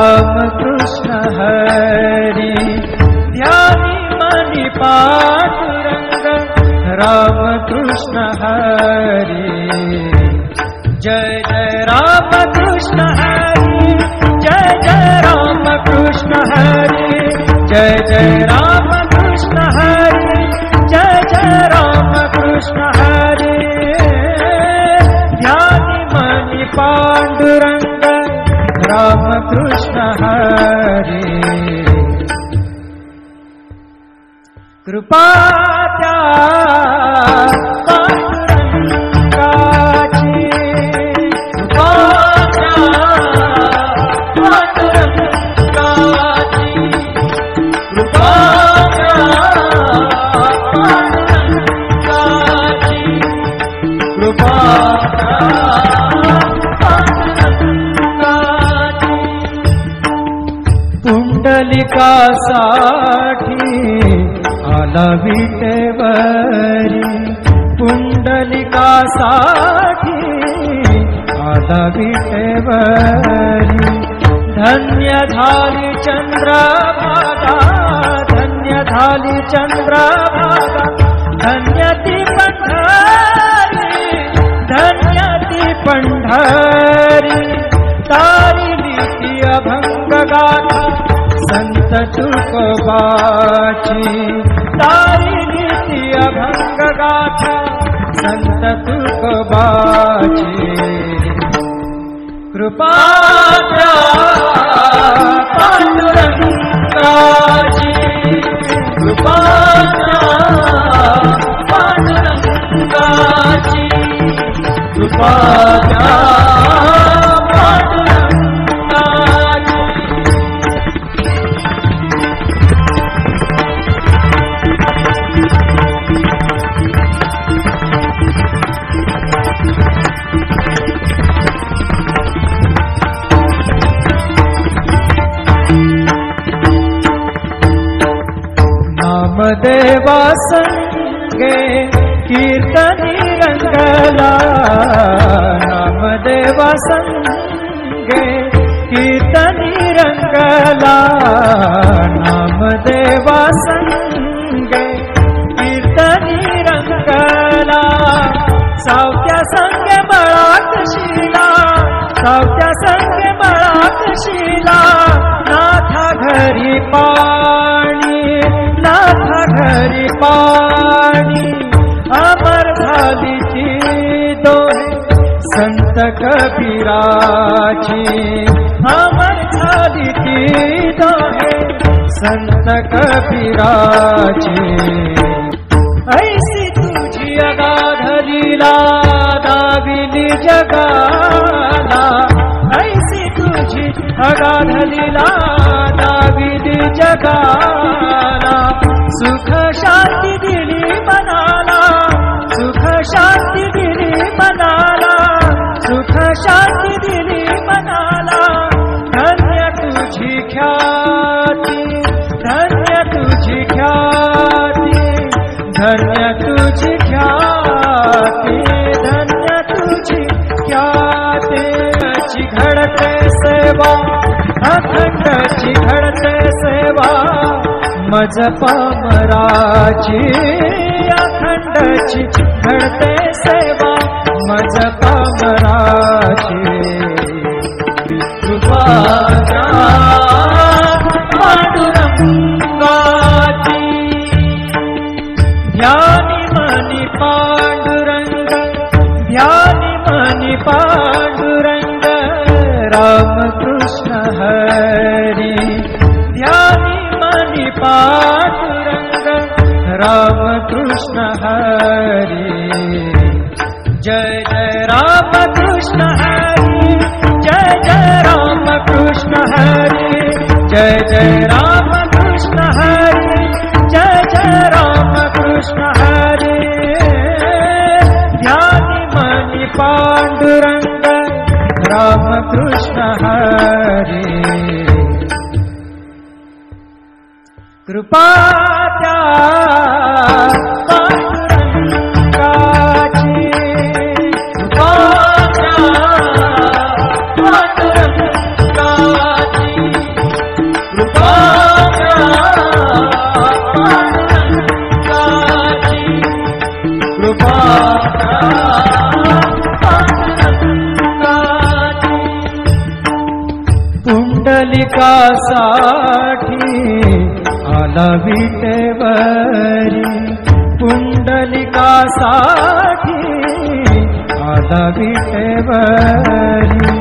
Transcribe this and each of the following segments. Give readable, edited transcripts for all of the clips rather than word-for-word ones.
राम कृष्ण हरि ध्यानी मणि पांडुरंग राम कृष्ण हरि जय जय राम कृष्ण हरि जय जय राम कृष्ण हरि जय जय राम कृष्ण हरि जय जय राम कृष्ण हरि ध्यानी मणि पांडुरंग राम कृष्ण हरि कृपा त्या पुंडलिकासाठी आला विटेवरी पुंडलिकासाठी आला विटेवरी धन्य झाली चंद्रभागा धन्य झाली चंद्रभागा धन्य ती पंढरी धन्य ती पंढरी तारिली ती अभंग गाथा संत तुकोबाची तारिली ती अभंग गाथा संत तुकोबाची कृपा त्या पांडुरंगाची कृपा त्या पांडुरंगाची कृपा त्या नामदेवा संगे कीर्तनी रंगला नामदेवा संगे कीर्तनी रंगला नामदेवा संगे कीर्तनी रंगला सावत्या संगे बळाक शिला सावत्या संगे बळाक शिला नाथा घरी पाणी नाथा घरी पाणी अमर झाली ती दोहे संत कबीराची अमर झाली ती दोहे संत कबीराची ऐसी तुझी अगाध लीला दाविली जगाला ऐसी तुझी अगाध लीला दाविली जगाला सुख शांती दिली मनाला सुख शांती दिली मनाला सुख शांती दिली मनाला धन्य तुझी ख्याती धन्य तुझी ख्याती धन्य तुझी ख्याती धन्य तुझी ख्याती घडते सेवा अखंडची घडते सेवा मज पामराची अखंडची घडते सेवा मज पामराची कृपा पांडुरंगाची ध्यानी मणि पांडुरंग ध्यानी मणि पांडुरंग राम कृष्ण हरि ध्यानी मणि पांडुरंग राम कृष्ण हरि जय जय राम कृष्ण हरि जय जय राम कृष्ण हरि जय जय राम कृष्ण हरि जय जय राम कृष्ण हरि ध्यानी मणि पांडुरंग राम कृष्ण हरि कृपा त्या पांडुरंगाची कृपा त्या पांडुरंगाची पुंडलिकासाठी आला विटेवरी, पुंडलिकासाठी आला विटेवरी.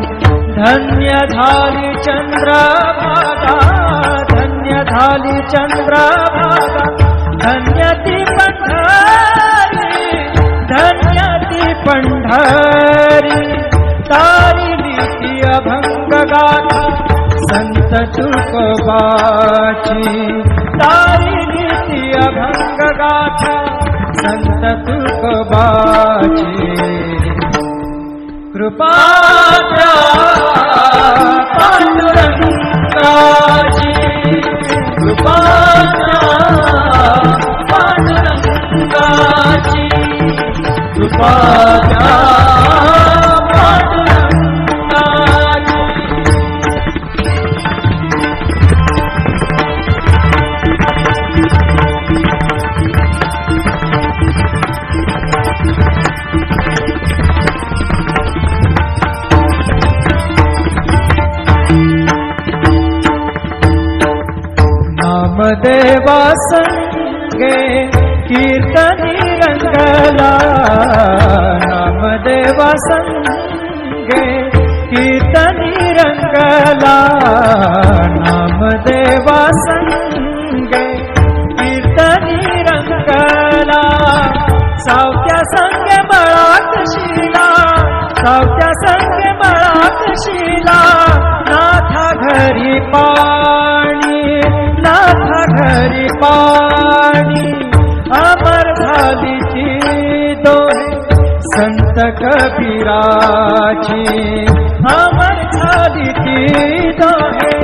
धन्य झाली चंद्रभागा, धन्य झाली चंद्रभागा, धन्य ती पंढरी, धन्य ती पंढरी. तारिली ती अभंग गाथा संत तुकोबाची, तारिली ती अभंग गाथा संत तुकोबाची. कृपा त्या पांडुरंगाची, कृपा त्या पांडुरंगाची, कृपा त्या नामदेवा संगे कीर्तनी रंगला, नामदेवा संगे कीर्तनी रंगला, नामदेवा संगे कीर्तनी रंगला. सावत्या संगे बळात शिला, सावत्या संगे बळात शिला. नाथा घरी पाणी, नाथा घरी पाणी. अमर झाली ती दोहे संत कबीराची, अमर झाली ती दोहे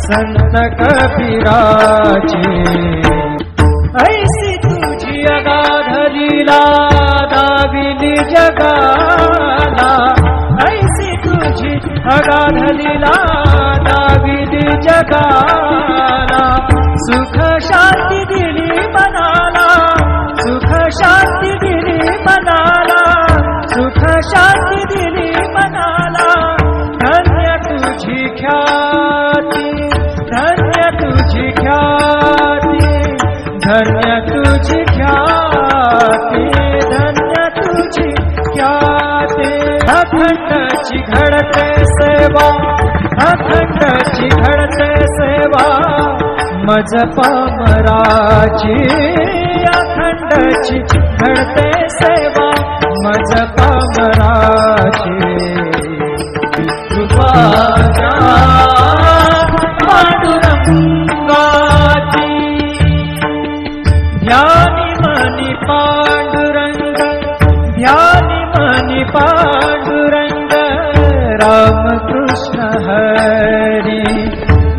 संत कबीराची. ऐसी तुझी अगाध लीला दाविली जगाला, ऐसी तुझी अगाध लीला दाविली जगाला. सुख शांती दिली मनाला, सुख शांती दिली मनाला, सुख शांती दिली मनाला. धन्य तुझी ख्याती, धन्य तुझी ख्याती, धन्य तुझी ख्याती, धन्य तुझी ख्याती. अखंडची घडते सेवा, अखंडची घडते सेवा मज पामराची, अखंडची घडते सेवा मज पामराची. कृपा त्या पांडुरंगाची. ध्यानी मनी पांडुरंग, ध्यानी मनी पांडुरंग, रामकृष्ण हरी.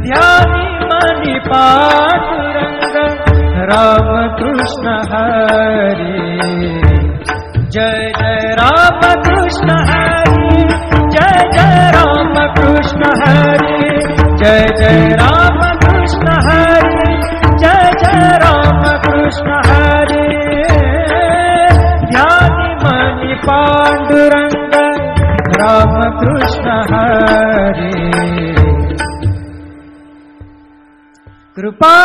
ध्यानी मनी पांडुरंग, रामकृष्ण हरी. जय जय रामकृष्ण हरी, जय जय रामकृष्ण हरी, जय जय रामकृष्ण हरी, जय जय रामकृष्ण हरी. ध्यानी मनी पांडुरंग, रामकृष्ण हरी. कृपा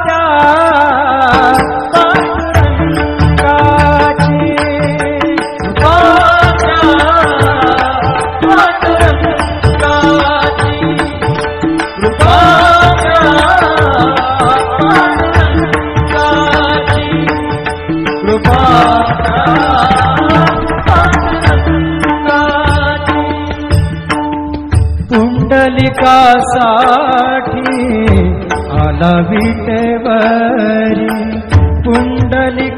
त्या पांडुरंगाची, कृपा त्या पांडुरंगाची, कृपा त्या पांडुरंगाची, कृपा त्या पांडुरंगाची. पुंडलिकासाठी आला विटेवरी, पुंडलिकासाठी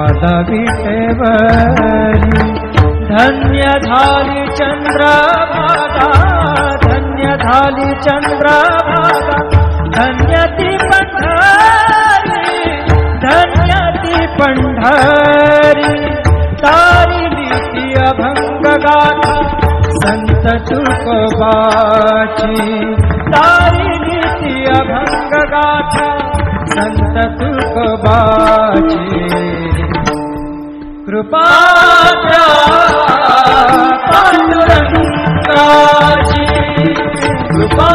आला विटेवरी. धन्य झाली चंद्रभागा, धन्य झाली चंद्रभागा, धन्य ती पंढरी, धन्य ती पंढरी. तारिली ती अभंग गाथा संत तुकोबाची, तारिली ती अभंग गाथा संत तुकोबाची. कृपा त्या पांडुरंगाची. पांडुरंगाची कृपा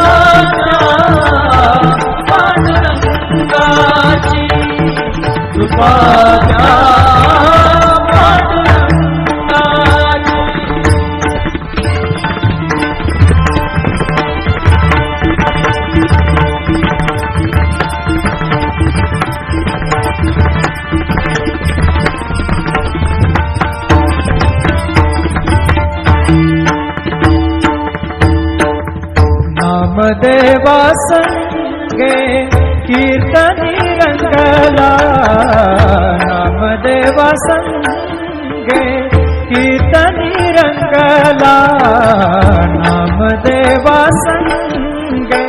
पांडुरंगाची कृपा नामदेवा संगे कीर्तनी रंगला नामदेवा संगे कीर्तनी रंगला नामदेवा संगे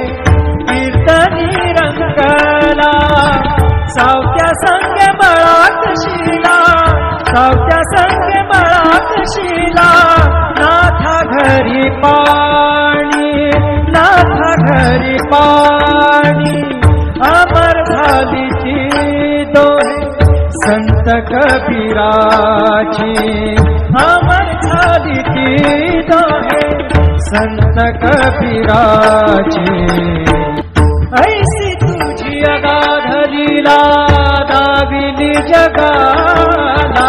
कीर्तनी रंगला सावत्या संगे बळात शिला सावत्या संगे बळात शिला नाथा घरी पाणी नाथा घरी पाणी अमर झाली ती दोहे संत कबीराची अमर झाली ती दोहे संत कबीराची ऐसी तुझी अगाध लीला दाविली जगाला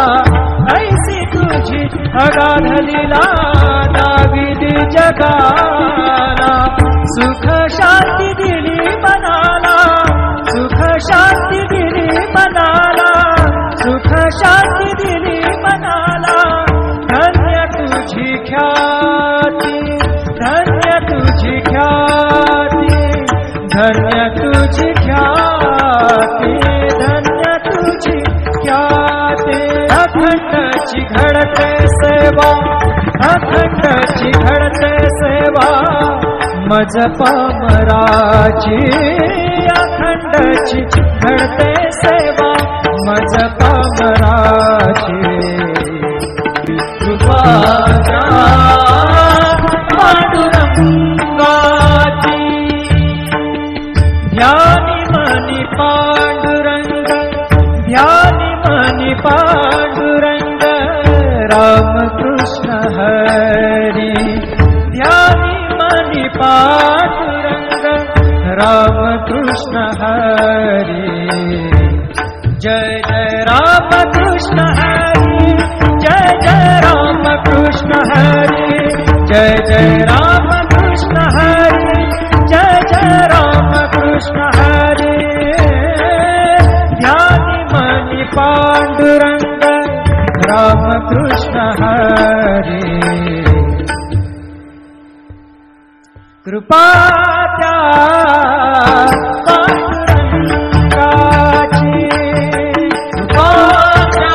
ऐसी तुझी अगाध लीला दाविली जगाला सुख शांती दिली मनाला सुख शांती दिली मनाला सुख शांती दिली मनाला धन्य तुझी ख्याती धन्य तुझी ख्याती धन्य तुझी ख्याती धन्य तुझी ख्याती अखंडची घडते सेवा अखंडची घडते सेवा मज पामराची अखंडची घडते सेवा मज पामराची कृपा पांडुरंगाची ध्यानी मनी पांडुरंग ध्यानी मनी पांडुरंग रामकृष्ण हरी ध्यानी मनी पांडुरंग रामकृष्ण हरी जय जय रामकृष्ण हरी जय जय रामकृष्ण हरी जय जय रामकृष्ण हरी जय जय रामकृष्ण हरी ध्यानी मनी पांडुरंग रामकृष्ण हरी कृपा त्या पांडुरंगाची कृपा त्या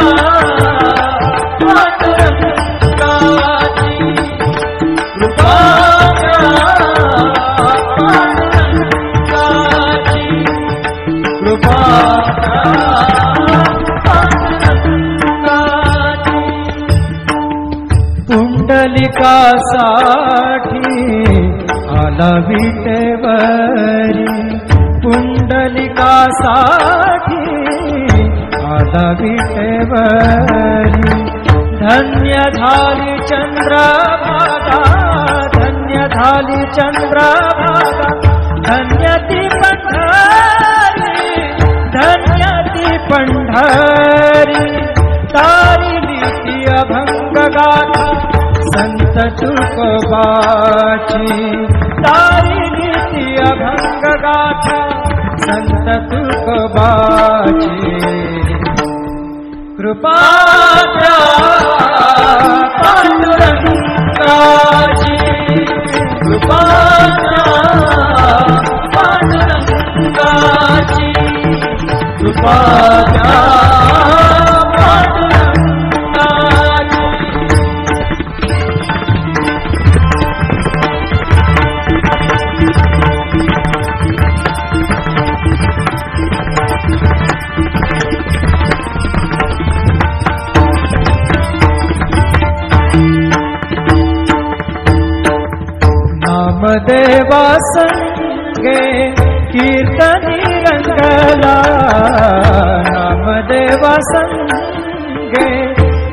पांडुरंगाची कृपा त्या पांडुरंगाची कृपा त्या पांडुरंगाची पुंडलिकासाठी आला विटेवरी पुंडलिकासाठी आला विटेवरी धन्य झाली चंद्रभागा धन्य झाली चंद्रभागा धन्य ती पंढरी धन्य ती पंढरी तारिली ती अभंग गाथा संत तुकोबाची तारिली ती अभंग गाथा संत तुकोबाची कृपा त्या पांडुरंगाची कृपा त्या पांडुरंगाची कृपा त्या नामदेवा संगे कीर्तनी रंगला नामदेवा संगे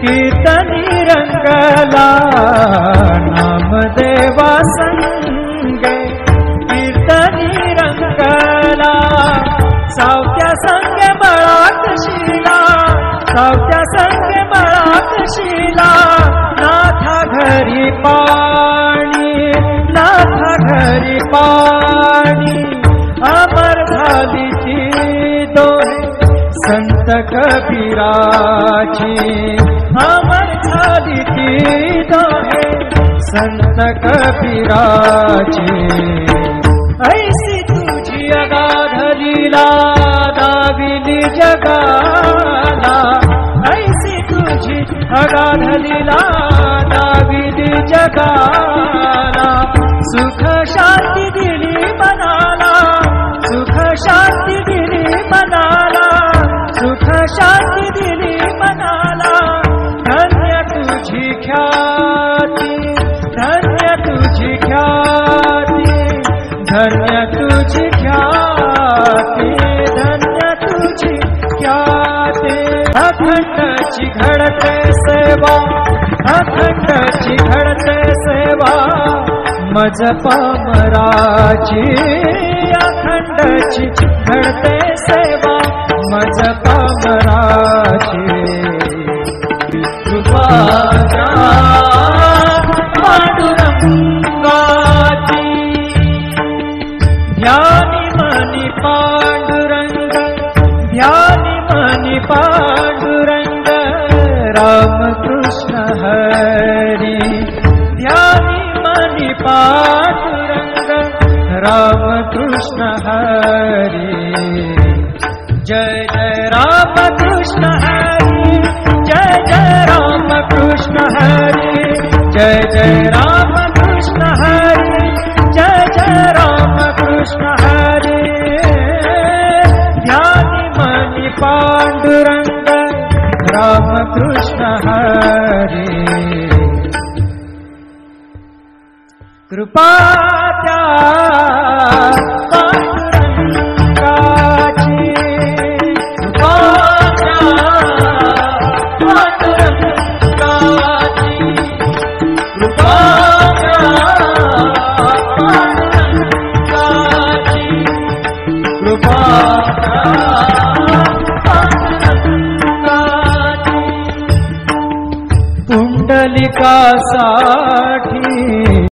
कीर्तनी रंगला नामदेवा संत कबीराची अमर झाली ती दोहे संत कबीराची ऐसी तुझी अगाध लीला दाविली जगाला ऐसी तुझी अगाध लीला दाविली जगाला सुख शांती दिली मनाला सुख शांती दिली मनाला सुख शांती दिली मनाला धन्य तुझी ख्याती धन्य तुझी ख्याती धन्य तुझी ख्याती धन्य तुझी ख्याती अखंडची घडते सेवा अखंडची घडते सेवा मज पामराची अखंडची घडते सेवा मज पामराची कृपाच्या पांडुरंगाची ध्यानी मनी पांडुरंग ध्यानी मनी पांडुरंग रामकृष्ण हरी ध्यानी मनी पांडुरंग रामकृष्ण हरी जय जय रामकृष्ण हरी जय जय रामकृष्ण हरी जय जय रामकृष्ण हरी जय जय रामकृष्ण हरी ध्यानी मनी पांडुरंग रामकृष्ण हरी कृपा त्या पांडुरंगाची कृपा त्या पांडुरंगाची कृपा त्या पांडुरंगाची कृपा त्या पांडुरंगाची पुंडलिकासाठी